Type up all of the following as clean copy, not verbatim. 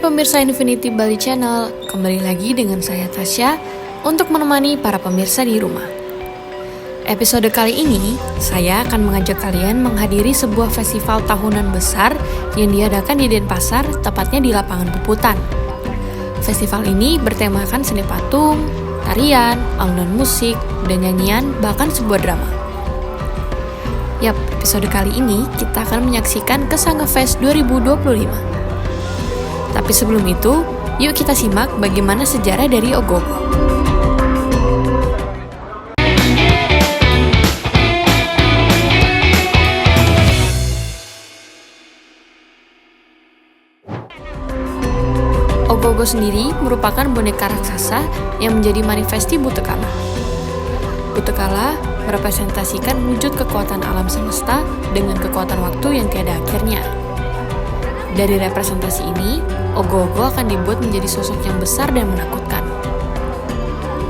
Hai pemirsa Infinity Bali Channel, kembali lagi dengan saya Tasya untuk menemani para pemirsa di rumah. Episode kali ini, saya akan mengajak kalian menghadiri sebuah festival tahunan besar yang diadakan di Denpasar, tepatnya di lapangan Puputan. Festival ini bertemakan seni patung, tarian, alunan musik, dan nyanyian, bahkan sebuah drama. Yap, episode kali ini kita akan menyaksikan Kesanga Fest 2025. Tapi sebelum itu, yuk kita simak bagaimana sejarah dari Ogogo. Ogogo sendiri merupakan boneka raksasa yang menjadi manifesti Butekala. Butekala merepresentasikan wujud kekuatan alam semesta dengan kekuatan waktu yang tiada akhirnya. Dari representasi ini, Ogogo akan dibuat menjadi sosok yang besar dan menakutkan.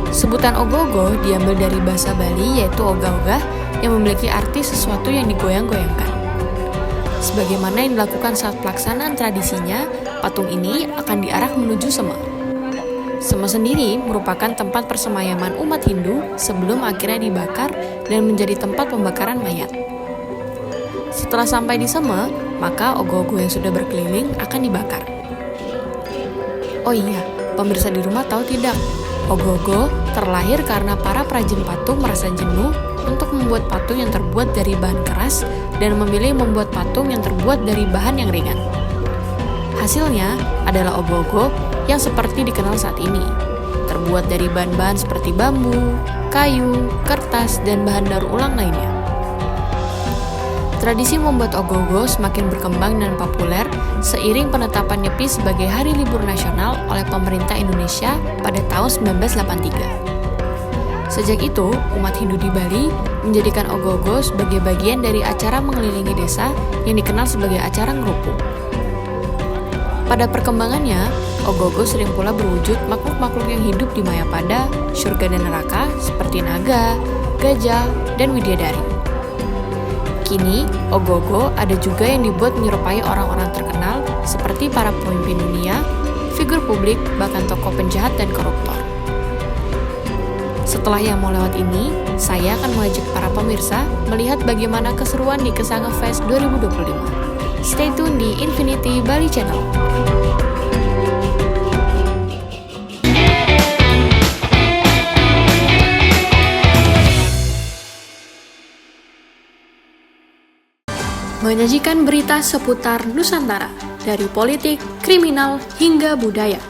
Sebutan Ogogo diambil dari bahasa Bali yaitu oga-oga yang memiliki arti sesuatu yang digoyang-goyangkan. Sebagaimana yang dilakukan saat pelaksanaan tradisinya, patung ini akan diarak menuju Sema. Sema sendiri merupakan tempat persemayaman umat Hindu sebelum akhirnya dibakar dan menjadi tempat pembakaran mayat. Setelah sampai di Sema, maka ogoh-ogoh yang sudah berkeliling akan dibakar. Oh iya, pemirsa di rumah tahu tidak? Ogoh-ogoh terlahir karena para perajin patung merasa jenuh untuk membuat patung yang terbuat dari bahan keras dan memilih membuat patung yang terbuat dari bahan yang ringan. Hasilnya adalah ogoh-ogoh yang seperti dikenal saat ini, terbuat dari bahan-bahan seperti bambu, kayu, kertas, dan bahan daur ulang lainnya. Tradisi membuat ogoh-ogoh semakin berkembang dan populer seiring penetapan Nyepi sebagai hari libur nasional oleh pemerintah Indonesia pada tahun 1983. Sejak itu, umat Hindu di Bali menjadikan ogoh-ogoh sebagai bagian dari acara mengelilingi desa yang dikenal sebagai acara ngerupu. Pada perkembangannya, ogoh-ogoh sering pula berwujud makhluk-makhluk yang hidup di Mayapada, surga dan neraka seperti naga, gajah, dan widadari. Kini, ogoh-ogoh ada juga yang dibuat menyerupai orang-orang terkenal seperti para pemimpin dunia, figur publik, bahkan tokoh penjahat dan koruptor. Setelah yang mau lewat ini, saya akan mengajak para pemirsa melihat bagaimana keseruan di Kesanga Fest 2025. Stay tune di Infinity Bali Channel. Menyajikan berita seputar Nusantara, dari politik, kriminal, hingga budaya.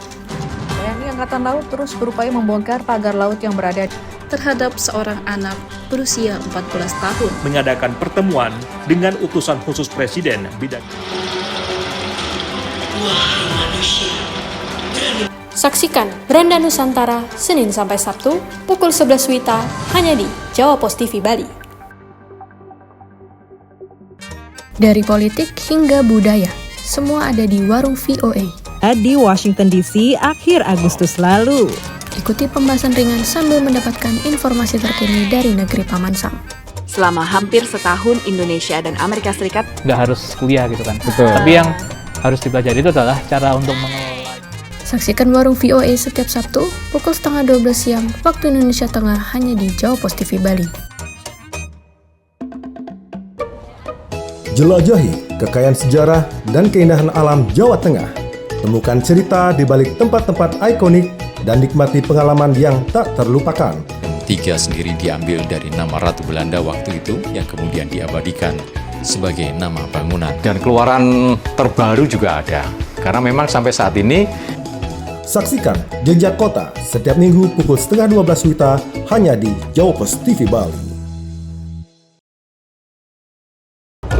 TNI Angkatan Laut terus berupaya membongkar pagar laut yang berada terhadap seorang anak berusia 14 tahun. Mengadakan pertemuan dengan utusan khusus Presiden bidang. Saksikan Beranda Nusantara Senin sampai Sabtu pukul 11 WITA hanya di Jawa Pos TV Bali. Dari politik hingga budaya, semua ada di Warung VOA. Di Washington DC akhir Agustus lalu. Ikuti pembahasan ringan sambil mendapatkan informasi terkini dari negeri Paman Sam. Selama hampir setahun Indonesia dan Amerika Serikat nggak harus kuliah gitu kan. Betul. Tapi yang harus dipelajari itu adalah cara untuk mengelola. Saksikan Warung VOA setiap Sabtu pukul 11:30 siang waktu Indonesia Tengah hanya di Jawa Pos TV Bali. Jelajahi kekayaan sejarah dan keindahan alam Jawa Tengah. Temukan cerita di balik tempat-tempat ikonik dan nikmati pengalaman yang tak terlupakan. Tiga sendiri diambil dari nama Ratu Belanda waktu itu yang kemudian diabadikan sebagai nama bangunan. Dan keluaran terbaru juga ada. Karena memang sampai saat ini. Saksikan Jejak Kota setiap minggu pukul 11:30 WITA hanya di Jawa Pos TV Bali.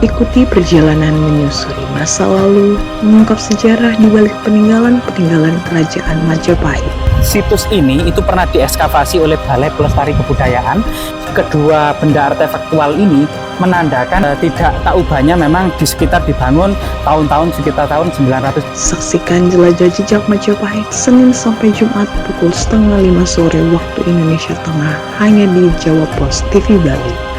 Ikuti perjalanan menyusuri masa lalu, mengungkap sejarah di balik peninggalan-peninggalan kerajaan Majapahit. Situs ini itu pernah diekskavasi oleh Balai Pelestari Kebudayaan. Kedua benda artefaktual ini menandakan tidak tak ubahnya memang di sekitar dibangun tahun-tahun sekitar tahun 900. Saksikan Jelajah Jejak Majapahit Senin sampai Jumat pukul 4:30 sore waktu Indonesia Tengah hanya di Jawa Pos TV Bali.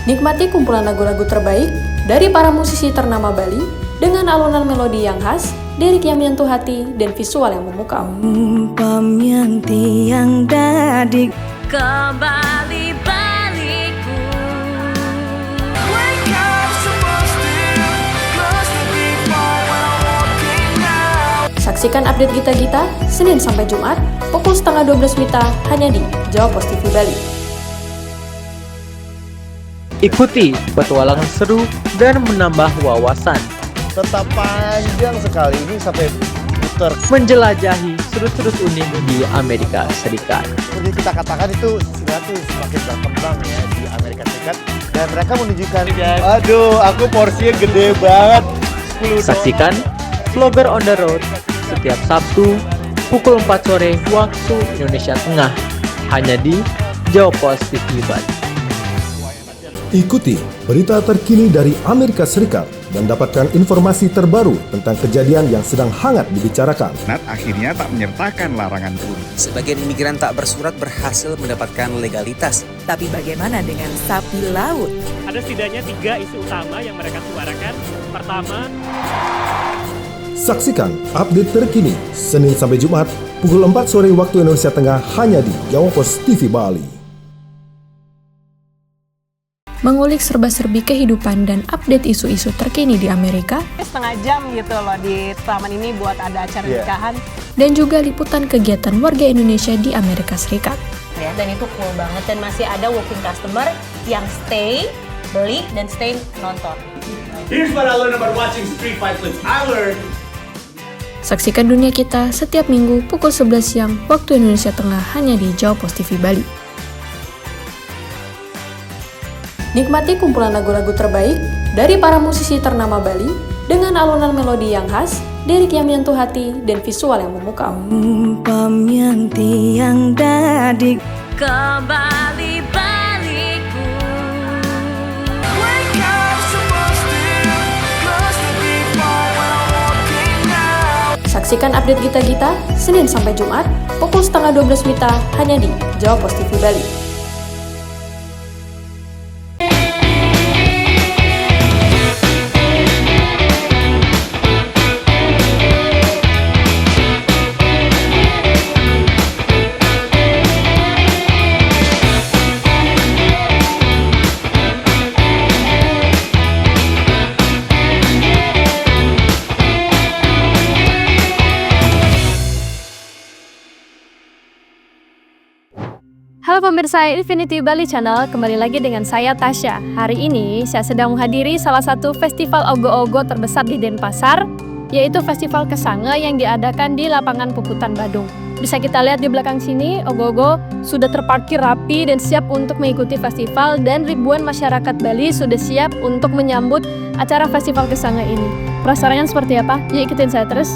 Nikmati kumpulan lagu-lagu terbaik dari para musisi ternama Bali dengan alunan melodi yang khas, lirik yang menyentuh hati, dan visual yang memukau. Yang tiang dadik Kembali baliku. Saksikan update Gita-Gita Senin sampai Jumat pukul 11:30 WITA hanya di Jawa Pos TV Bali. Ikuti petualangan seru dan menambah wawasan. Tetap panjang sekali ini sampai putar. Menjelajahi sudut-sudut unik di Amerika Serikat. Seperti kita katakan itu sebenarnya tuh semakin berkembang ya di Amerika Serikat. Dan mereka menunjukkan, aduh aku porsinya gede banget. Saksikan Vlogger on the Road setiap Sabtu pukul 4 sore waktu Indonesia Tengah hanya di Jawa Pos TV Bali. Ikuti berita terkini dari Amerika Serikat dan dapatkan informasi terbaru tentang kejadian yang sedang hangat dibicarakan. Akhirnya tak menyertakan larangan buruh. Sebagian imigran tak bersurat berhasil mendapatkan legalitas. Tapi bagaimana dengan sapi laut? Ada setidaknya 3 isu utama yang mereka suarakan. Pertama, saksikan update terkini Senin sampai Jumat pukul 4 sore waktu Indonesia Tengah hanya di Jawa Pos TV Bali. Mengulik serba-serbi kehidupan dan update isu-isu terkini di Amerika, setengah jam gitu loh di taman ini buat ada acara nikahan. Dan juga liputan kegiatan warga Indonesia di Amerika Serikat. Ya, dan itu cool banget dan masih ada walking customer yang stay, beli, dan stay nonton. Here's what I learned about watching street fight clips. I learned. Saksikan Dunia Kita setiap minggu pukul 11 siang waktu Indonesia Tengah hanya di Jawa Pos TV Bali. Nikmati kumpulan lagu-lagu terbaik dari para musisi ternama Bali dengan alunan melodi yang khas, lirik yang menyentuh hati, dan visual yang memukau. Yang tiang dadik Kembali baliku. Saksikan update Gita-Gita Senin sampai Jumat pukul 11:30 WITA hanya di Jawa Pos TV Bali. Halo pemirsa Infinity Bali Channel, kembali lagi dengan saya Tasya. Hari ini saya sedang menghadiri salah satu festival ogo-ogo terbesar di Denpasar, yaitu Festival Kesange yang diadakan di lapangan Puputan Badung. Bisa kita lihat di belakang sini, ogo-ogo sudah terparkir rapi dan siap untuk mengikuti festival, dan ribuan masyarakat Bali sudah siap untuk menyambut acara Festival Kesange ini. Perasaannya seperti apa? Yuk ikutin saya terus.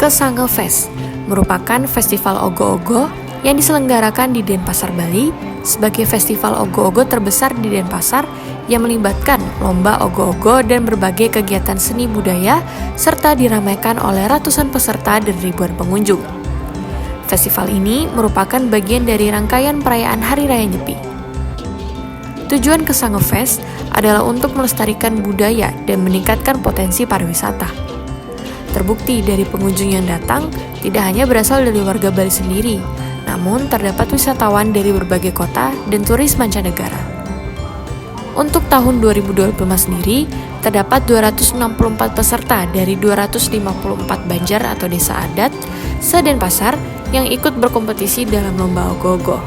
Kesange Fest merupakan festival ogo-ogo yang diselenggarakan di Denpasar, Bali sebagai festival ogo-ogo terbesar di Denpasar yang melibatkan lomba ogo-ogo dan berbagai kegiatan seni budaya serta diramaikan oleh ratusan peserta dan ribuan pengunjung. Festival ini merupakan bagian dari rangkaian perayaan Hari Raya Nyepi. Tujuan Kesange Fest adalah untuk melestarikan budaya dan meningkatkan potensi pariwisata. Terbukti dari pengunjung yang datang tidak hanya berasal dari warga Bali sendiri, namun terdapat wisatawan dari berbagai kota dan turis mancanegara. Untuk tahun 2025 sendiri, terdapat 264 peserta dari 254 banjar atau desa adat se-Denpasar yang ikut berkompetisi dalam lomba ogo-ogo.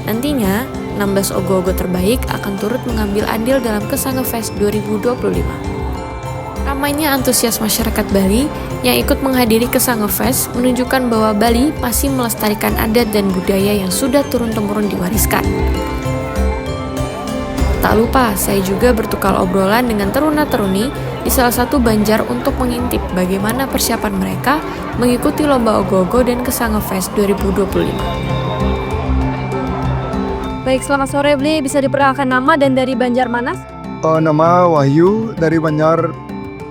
Nantinya, 16 ogo-ogo terbaik akan turut mengambil andil dalam Kesange Fest 2025. Ramainya antusias masyarakat Bali yang ikut menghadiri Kesange Fest menunjukkan bahwa Bali masih melestarikan adat dan budaya yang sudah turun-temurun diwariskan. Tak lupa, saya juga bertukar obrolan dengan teruna-teruni di salah satu banjar untuk mengintip bagaimana persiapan mereka mengikuti lomba ogo-ogo dan Kesange Fest 2025. Baik, selamat sore Bli, bisa diperkenalkan nama dan dari Banjar mana? Nama Wahyu dari Banjar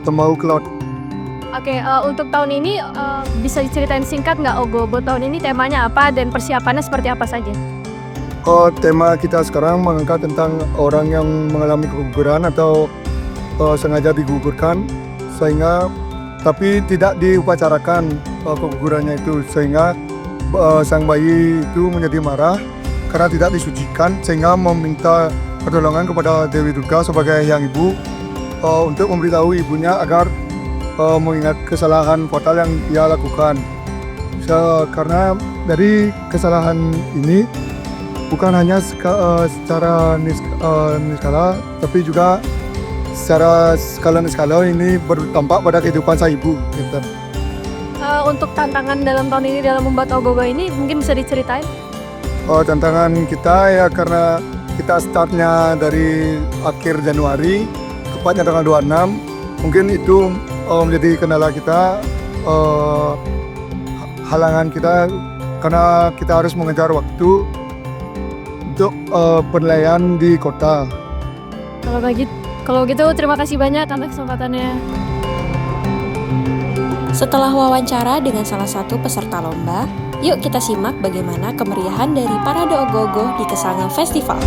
Temau Kelot. Oke, untuk tahun ini bisa diceritain singkat nggak ogo-ogo tahun ini temanya apa dan persiapannya seperti apa saja? tema kita sekarang mengangkat tentang orang yang mengalami keguguran atau sengaja digugurkan sehingga tapi tidak diupacarakan kegugurannya itu sehingga sang bayi itu menjadi marah karena tidak disucikan sehingga meminta pertolongan kepada Dewi Durga sebagai yang ibu untuk memberitahu ibunya agar mengingat kesalahan fatal yang ia lakukan. Karena dari kesalahan ini bukan hanya secara niskala, tapi juga secara skala ini berdampak pada kehidupan sang ibu. Gitu. Untuk tantangan dalam tahun ini dalam membuat ogoh-ogoh ini mungkin bisa diceritain? Tantangan kita ya karena kita startnya dari akhir Januari, tepatnya tanggal 26, mungkin itu menjadi kendala kita, halangan kita karena kita harus mengejar waktu untuk penilaian di kota. Kalau gitu terima kasih banyak atas kesempatannya. Setelah wawancara dengan salah satu peserta lomba, yuk kita simak bagaimana kemeriahan dari parade ogoh-ogoh di Kesangan Festival.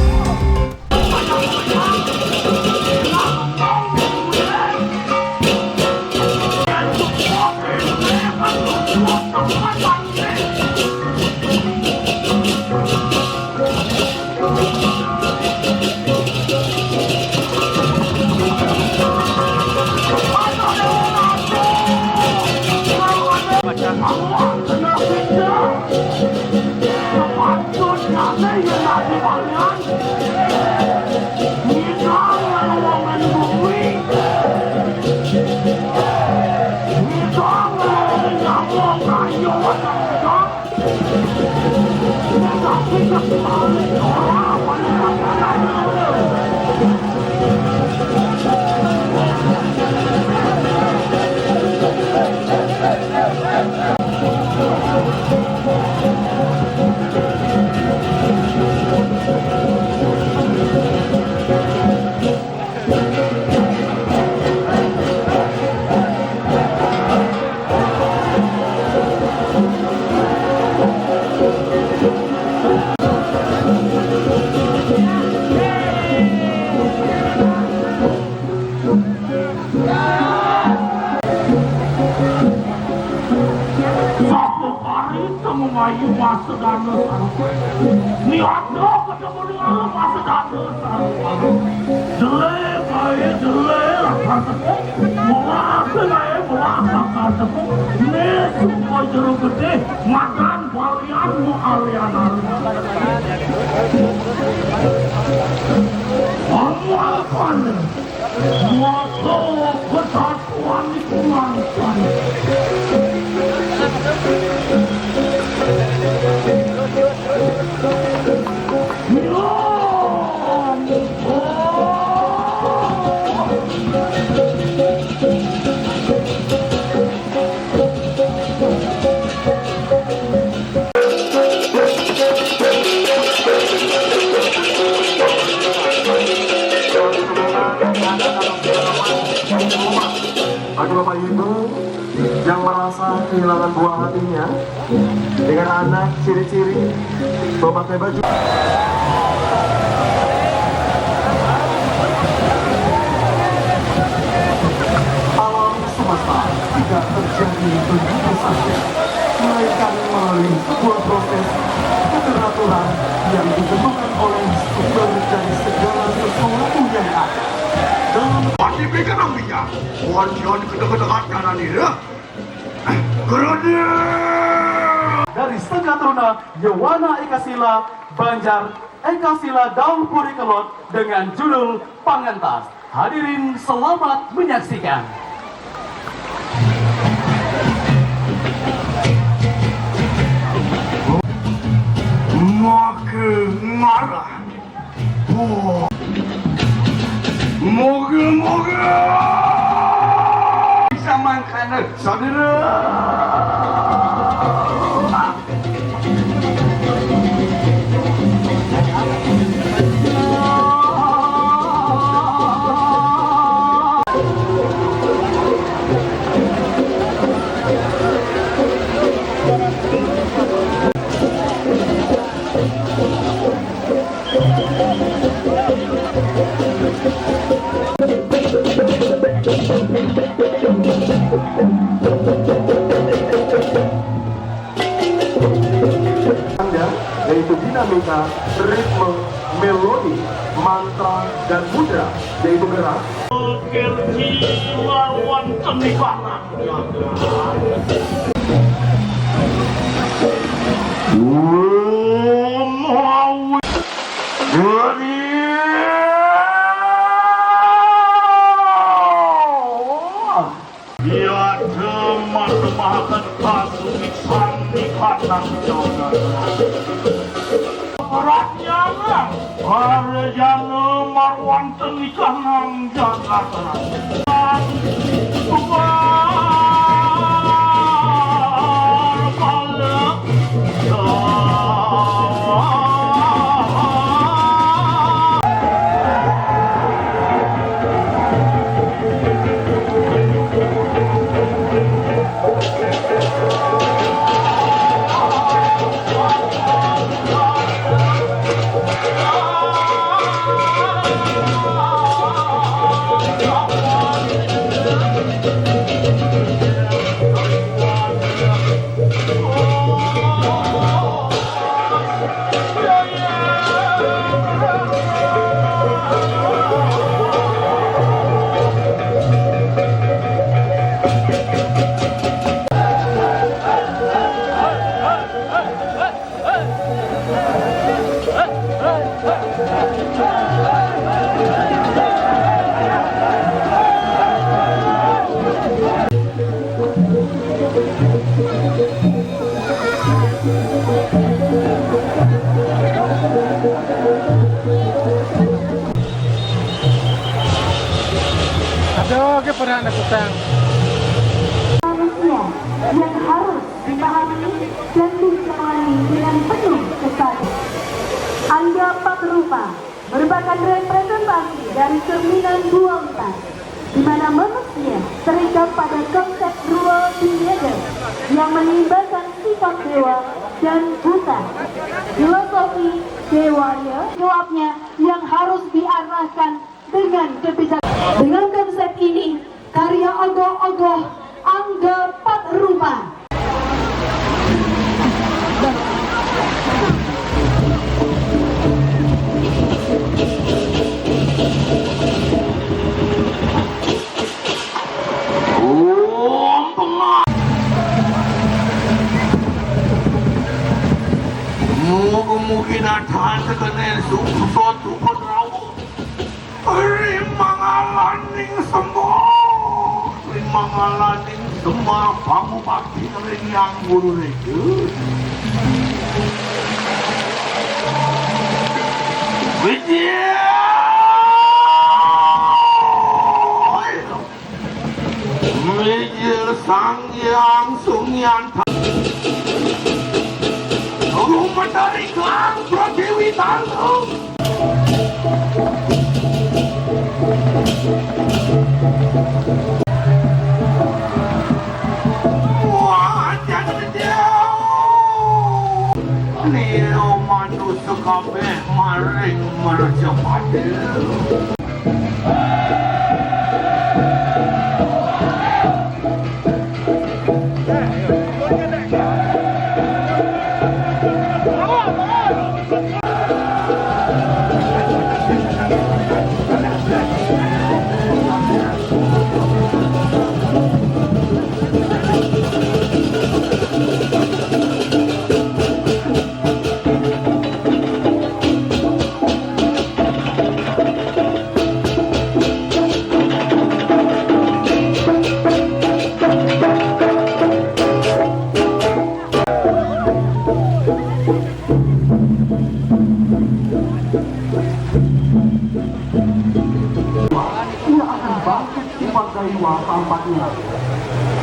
Bagi Bapak Ibu yang merasa kehilangan buah hatinya dengan anak ciri-ciri memakai baju alam semesta tidak terjadi begitu saja, melainkan melalui sebuah proses keteraturan yang ditentukan oleh sumber dari segala sesuatu yang ada. Pasti berikan ambilnya. Jangan kedek-kedekan kanan ini ya. Kerana dari Setengah Truna, Yewana Ekasila, Banjar, Ekasila Daun Puri Kelot dengan judul Pangentas. Hadirin selamat menyaksikan. Maka marah. Moga-moga bisa makan saudara. aneka ritme, melodi, mantra, dan mudra, yaitu gerak. Biar teman-teman kasih kanan jangan. Beratnya lah, harjana marwan tenikah nang jangan. Aduh, ke pernah anak utang. Manusia yang harus dipahami dan dijalani dengan penuh kesadaran. Angga 4 rupa merupakan representasi dari cerminan dualitas, di mana manusia terikat pada konsep dual behavior yang menimbulkan sifat dewa dan buta. Filosofi dewanya, jawabnya yang harus diarahkan dengan kebijaksanaan. Dengan konsep ini, karya ogoh-ogoh Angga 4 rupa mungkin ada sekenal suatu penerawang rimangalaning semua rimangalaning semua kamu pasti yang guru itu Mijil sang yang sungyan rumah dari klang Pradewi Tanung. Wah, jangan jauh. Nilo manusia kabeh maring meraja padel.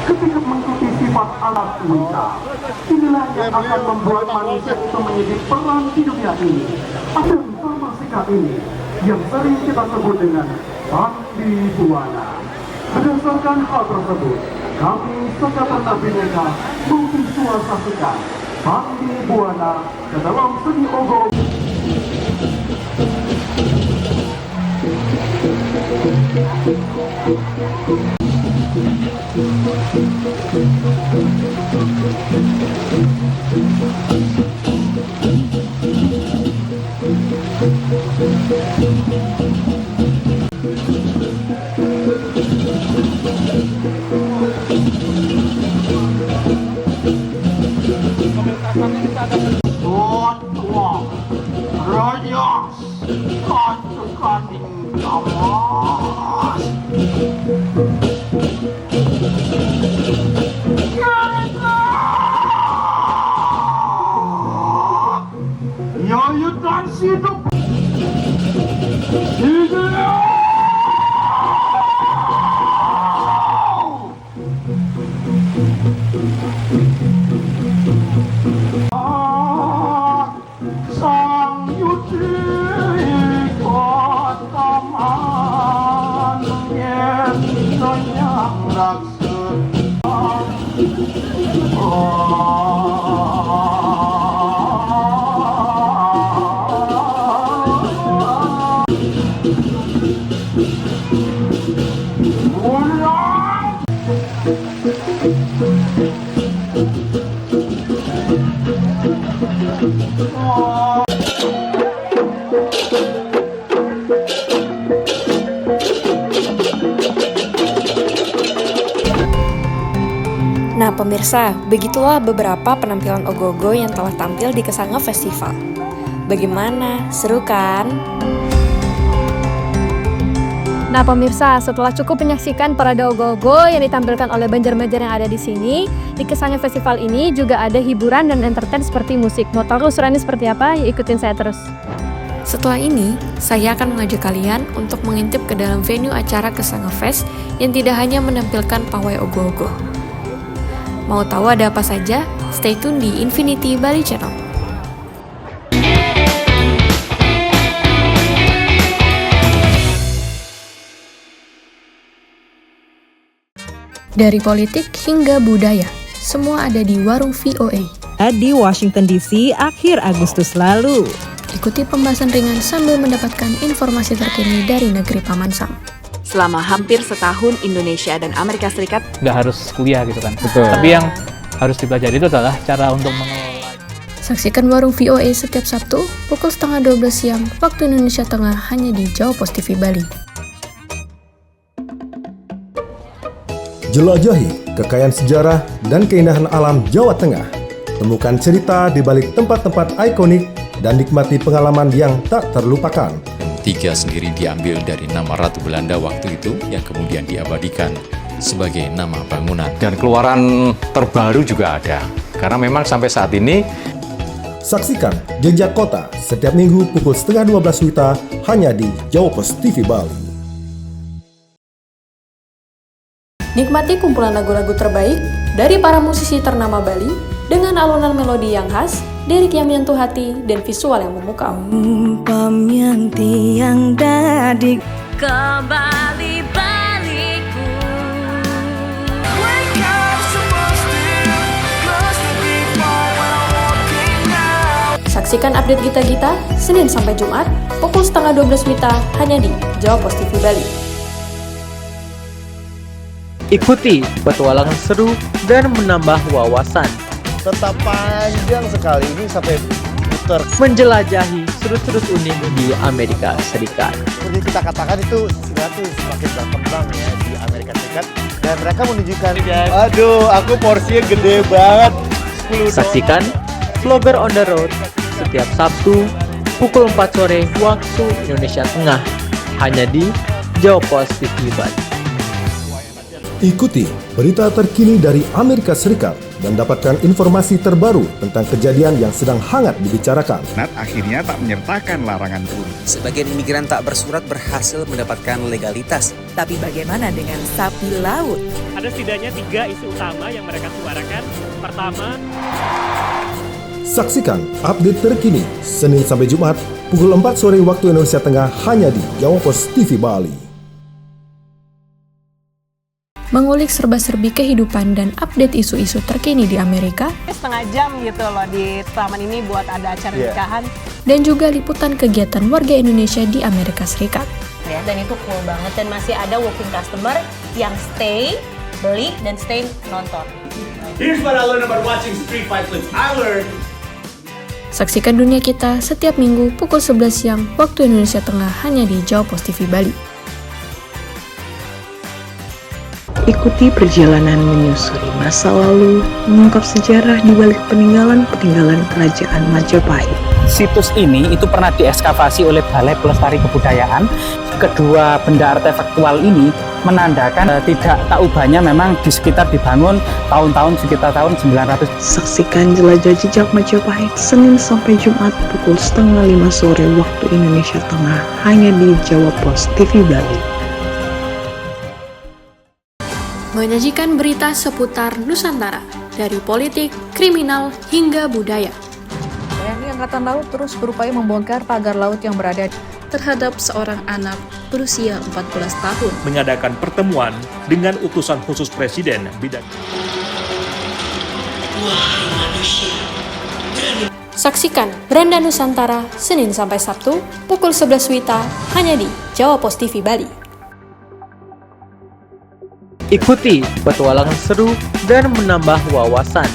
Ketika mengikuti sifat alat wanita, inilah yang akan membuat manusia itu menjadi peran di dunia ini. Ada sama sikap ini yang sering kita sebut dengan Bhakti Buana. Berdasarkan hal tersebut, kami Sekretariat Bhinneka memvisualisasikan Bhakti Buana ke dalam seni ogoh. Nah pemirsa, begitulah beberapa penampilan ogoh-ogoh yang telah tampil di Kesanga Festival. Bagaimana? Seru kan? Nah pemirsa, setelah cukup menyaksikan parade ogoh-ogoh yang ditampilkan oleh banjar-banjar yang ada di sini, di Kesanga Festival ini juga ada hiburan dan entertain seperti musik. Mau tahu keseruannya seperti apa? Ya ikutin saya terus. Setelah ini, saya akan mengajak kalian untuk mengintip ke dalam venue acara Kesanga Fest yang tidak hanya menampilkan pawai ogoh-ogoh. Mau tahu ada apa saja? Stay tune di Infinity Bali Channel. Dari politik hingga budaya, semua ada di Warung VOA. Di Washington DC akhir Agustus lalu. Ikuti pembahasan ringan sambil mendapatkan informasi terkini dari negeri Paman Sam. Selama hampir setahun Indonesia dan Amerika Serikat Nggak harus kuliah gitu kan. Betul. Tapi yang harus dipelajari itu adalah cara untuk mengelola. Saksikan Warung VOA setiap Sabtu pukul 11:30 siang waktu Indonesia Tengah hanya di Jawa Pos TV Bali. Jelajahi kekayaan sejarah dan keindahan alam Jawa Tengah. Temukan cerita di balik tempat-tempat ikonik dan nikmati pengalaman yang tak terlupakan. Tiga sendiri diambil dari nama Ratu Belanda waktu itu yang kemudian diabadikan sebagai nama bangunan. Dan keluaran terbaru juga ada. Karena memang sampai saat ini saksikan Jejak Kota setiap minggu pukul 11:30 WITA hanya di Jawa Pos TV Bali. Nikmati kumpulan lagu-lagu terbaik dari para musisi ternama Bali dengan alunan melodi yang khas, lirik yang menyentuh hati, dan visual yang memukau. Pamyanti yang dadi Kembali baliku. Saksikan update Gita-Gita Senin sampai Jumat pukul 11:30 WITA hanya di Jawa Pos TV Bali. Ikuti petualangan seru dan menambah wawasan. Tetap panjang sekali ini sampai putar. Menjelajahi sudut-sudut unik di Amerika Serikat. Seperti kita katakan itu Singapura semakin berkembang ya di Amerika Serikat. Dan mereka menunjukkan, aduh aku porsinya gede banget. Saksikan Vlogger on the Road setiap Sabtu pukul 4 sore waktu Indonesia Tengah hanya di Jawa Pos TV Bali. Ikuti berita terkini dari Amerika Serikat dan dapatkan informasi terbaru tentang kejadian yang sedang hangat dibicarakan. Nat akhirnya tak menyertakan larangan turun. Sebagian imigran tak bersurat berhasil mendapatkan legalitas. Tapi bagaimana dengan sapi laut? Ada setidaknya 3 isu utama yang mereka suarakan. Pertama, saksikan update terkini Senin sampai Jumat pukul 4 sore waktu Indonesia Tengah hanya di Jawa Pos TV Bali. Mengulik serba-serbi kehidupan dan update isu-isu terkini di Amerika. Setengah jam gitu loh di taman ini buat ada acara nikahan. Dan juga liputan kegiatan warga Indonesia di Amerika Serikat. Ya, dan itu cool banget dan masih ada walking customer yang stay, beli, dan stay nonton. Here's what I learned about watching street fight clips. I learned Saksikan Dunia Kita setiap minggu pukul 11 siang waktu Indonesia Tengah hanya di Jawa Pos TV Bali. Ikuti perjalanan menyusuri masa lalu, mengungkap sejarah di balik peninggalan-peninggalan kerajaan Majapahit. Situs ini itu pernah diekskavasi oleh Balai Pelestari Kebudayaan. Kedua benda artefaktual ini menandakan tidak tak ubahnya memang di sekitar dibangun tahun-tahun sekitar tahun 900. Saksikan jelajah jejak Majapahit Senin sampai Jumat pukul 4:30 sore waktu Indonesia Tengah hanya di Jawa Pos TV Bali. Menyajikan berita seputar Nusantara, dari politik, kriminal, hingga budaya. TNI Angkatan Laut terus berupaya membongkar pagar laut yang berada terhadap seorang anak berusia 14 tahun. Mengadakan pertemuan dengan utusan khusus Presiden bidang. Saksikan Beranda Nusantara Senin sampai Sabtu pukul 11 WITA hanya di Jawa Pos TV Bali. Ikuti petualangan seru dan menambah wawasan.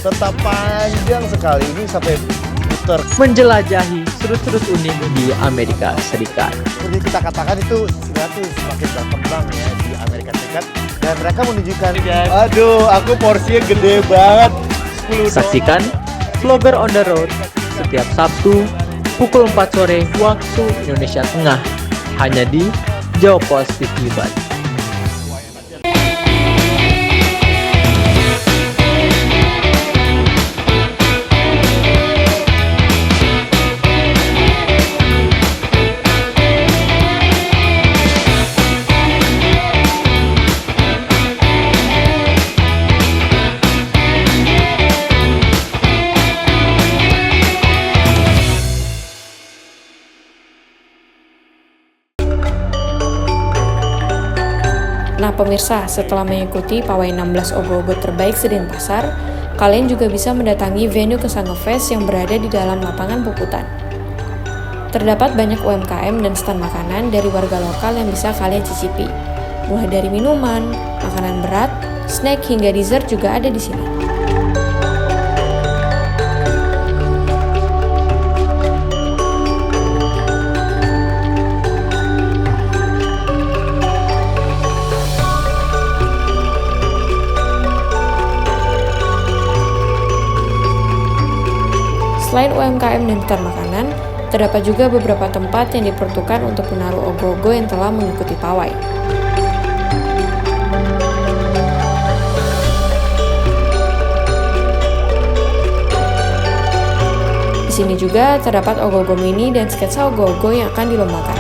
Tetap panjang sekali ini sampai putar. Menjelajahi sudut-sudut unik di Amerika Serikat. Seperti kita katakan itu Singapura semakin berkembang ya di Amerika Serikat. Dan mereka menunjukkan, aduh aku porsinya gede banget. Saksikan Vlogger on the Road setiap Sabtu pukul 4 sore waktu Indonesia Tengah hanya di Jawa Pos TV Bali. Nah pemirsa, setelah mengikuti pawai 16 ogoh-ogoh terbaik sedenpasar, kalian juga bisa mendatangi venue Kesanga Fest yang berada di dalam lapangan Puputan. Terdapat banyak UMKM dan stand makanan dari warga lokal yang bisa kalian cicipi. Mulai dari minuman, makanan berat, snack hingga dessert juga ada di sini. Selain UMKM dan stand makanan, terdapat juga beberapa tempat yang diperuntukkan untuk menaruh ogoh-ogoh yang telah mengikuti pawai. Di sini juga terdapat ogoh-ogoh mini dan sketsa ogoh-ogoh yang akan dilombakan.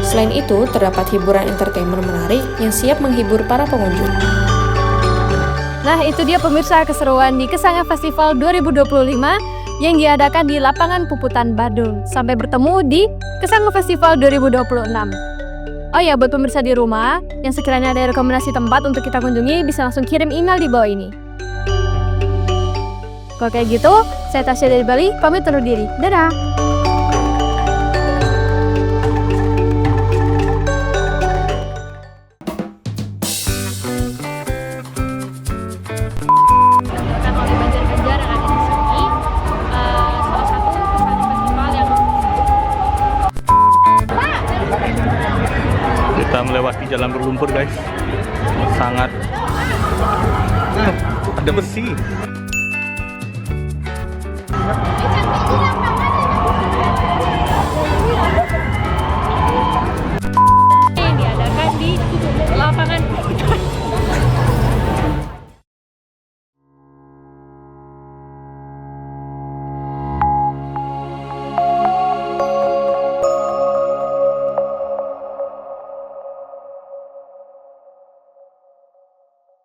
Selain itu, terdapat hiburan entertainment menarik yang siap menghibur para pengunjung. Nah, itu dia pemirsa keseruan di Kesanga Festival 2025 yang diadakan di Lapangan Puputan Badung. Sampai bertemu di Kesanga Festival 2026. Oh ya, buat pemirsa di rumah yang sekiranya ada rekomendasi tempat untuk kita kunjungi, bisa langsung kirim email di bawah ini. Kalau kayak gitu, saya Tasya dari Bali, pamit undur diri. Dadah! Kita melewati jalan berlumpur guys, sangat ada besi.